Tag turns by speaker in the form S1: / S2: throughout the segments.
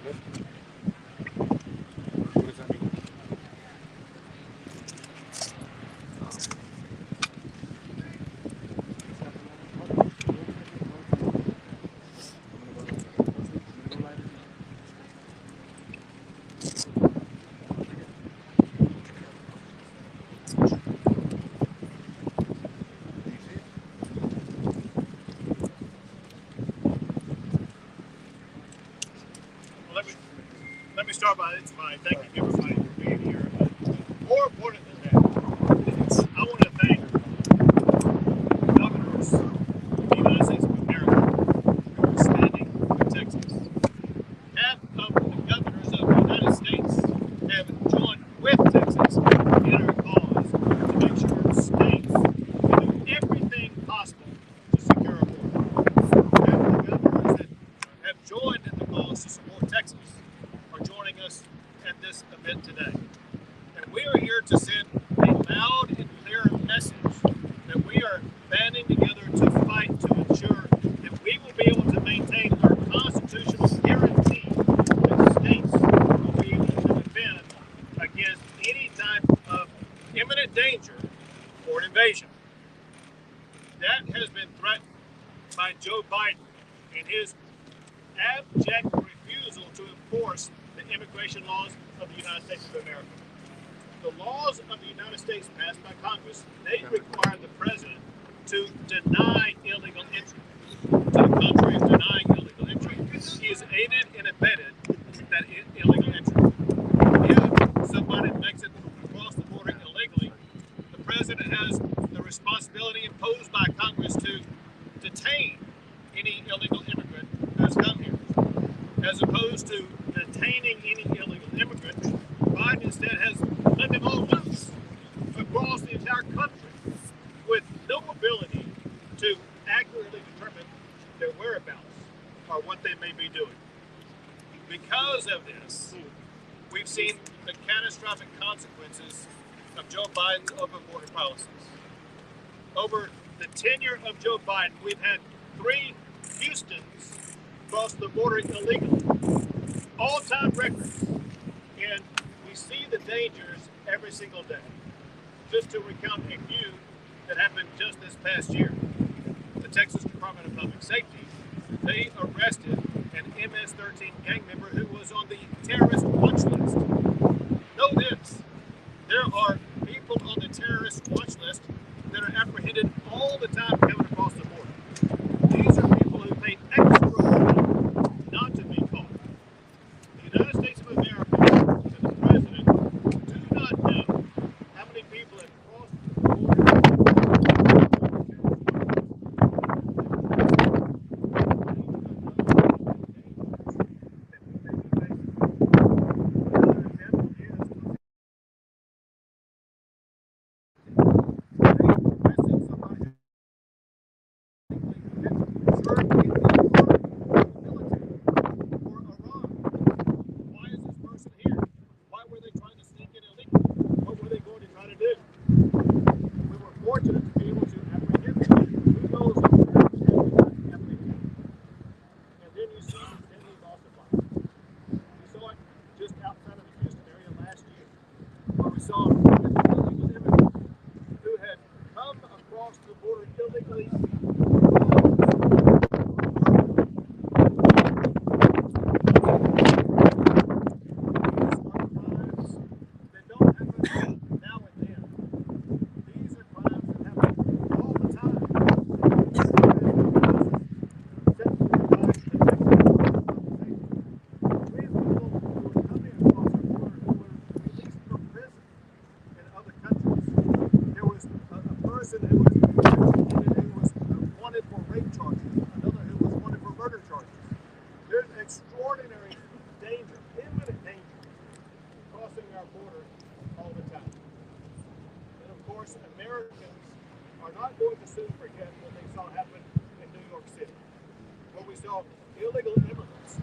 S1: What does that mean?
S2: Well, let me start by thanking everybody for being here. More important than that, I want to thank governors of the United States of America who are standing with Texas. Half of the governors of the United States have joined with Texas in our cause to make sure states can do everything possible to secure our border. Half of the governors that have joined in the cause to support Texas are joining us at this event today. And we are here to send a loud and clear message that we are banding together to fight to ensure that we will be able to maintain our constitutional guarantee that states will be able to defend against any type of imminent danger or an invasion. That has been threatened by Joe Biden and his abject refusal to enforce the immigration laws of the United States of America. The laws of the United States passed by Congress, they require the president to deny illegal entry. To the contrary of denying illegal entry, he is aided and abetted that illegal entry. If somebody makes it across the border illegally, the president has the responsibility imposed by Congress to detain any illegal immigrant who has come here. As opposed to detaining any illegal immigrant, Biden instead has let them all loose across the entire country with no ability to accurately determine their whereabouts or what they may be doing. Because of this, we've seen the catastrophic consequences of Joe Biden's open border policies. Over the tenure of Joe Biden, we've had 3 Houstons cross the border illegally. All-time records. And we see the dangers every single day. Just to recount a few that happened just this past year. The Texas Department of Public Safety, they arrested an MS-13 gang member who was on the terrorist watch list. Know this, there are people on the terrorist watch list that are apprehended all the time coming across the border. These are people who paid extra money not to be caught. The United States of America and the president do not know how many people have crossed the border. Illegal immigrants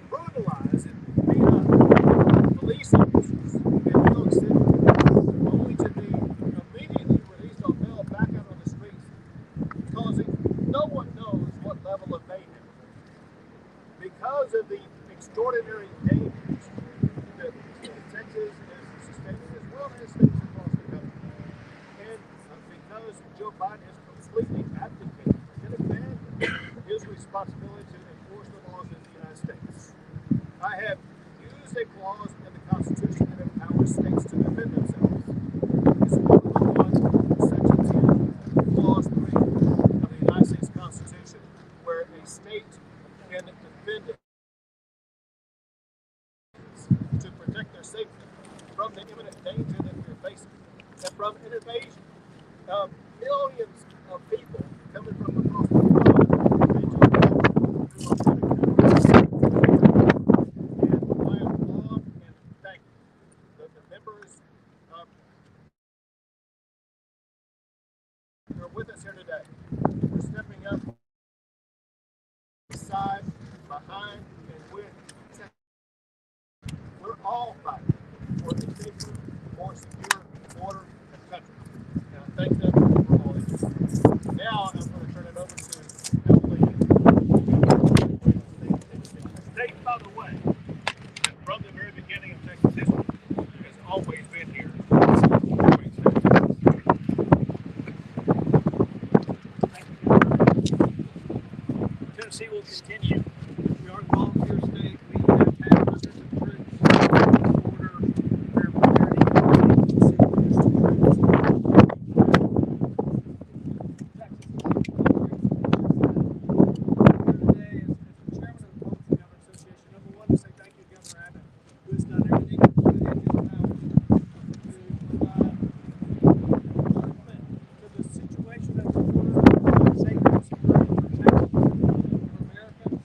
S2: brutalized and beat up police officers in New York City, only to be immediately released on bail back out on the streets, causing no one knows what level of mayhem. Because of the extraordinary dangers that Texas is sustaining, as well as states across the country. And because Joe Biden has completely abdicated and abandoned his responsibility to enforce the laws in the United States. I have used a clause in the Constitution that empowers states to defend themselves. It's Article 1, Section 10, Clause 3 of the United States Constitution, where a state can defend it to protect their safety from the imminent danger that they're facing and from an invasion. Millions of people coming from across the world are with us here today. We're stepping up beside, behind, and with Texas. We're all fighting for a safer, more secure border and country. And I thank them for all they do. Now I'm going to turn it over to Shelby. State, by the way, that from the very beginning of Texas history, has always been here. Tennessee will continue. We are a volunteer state. We have had hundreds of troops on the border. We're preparing to see additional troops. Here today as the chairman of the Public Government Association, number one, to say thank you to Governor Abbott, who has done everything within his power to provide improvement to the situation at the border, safety and security for Texas.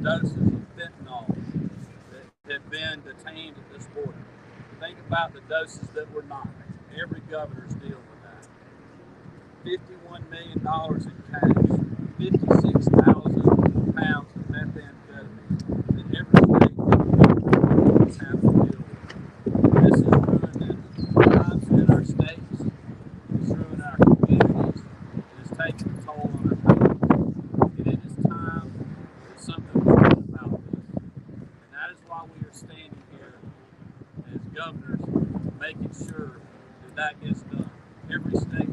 S2: Doses of fentanyl that have been detained at this border. Think about the doses that were not. Every governor is dealing with that. $51 million in cash, 56,000 pounds of methamphetamine that every state is having to deal with. This is ruining lives in our states, it's ruining our communities, and it's taking a toll on our families. And it is time that something was done about this. And that is why we are standing here as governors, making sure that that gets done. Every state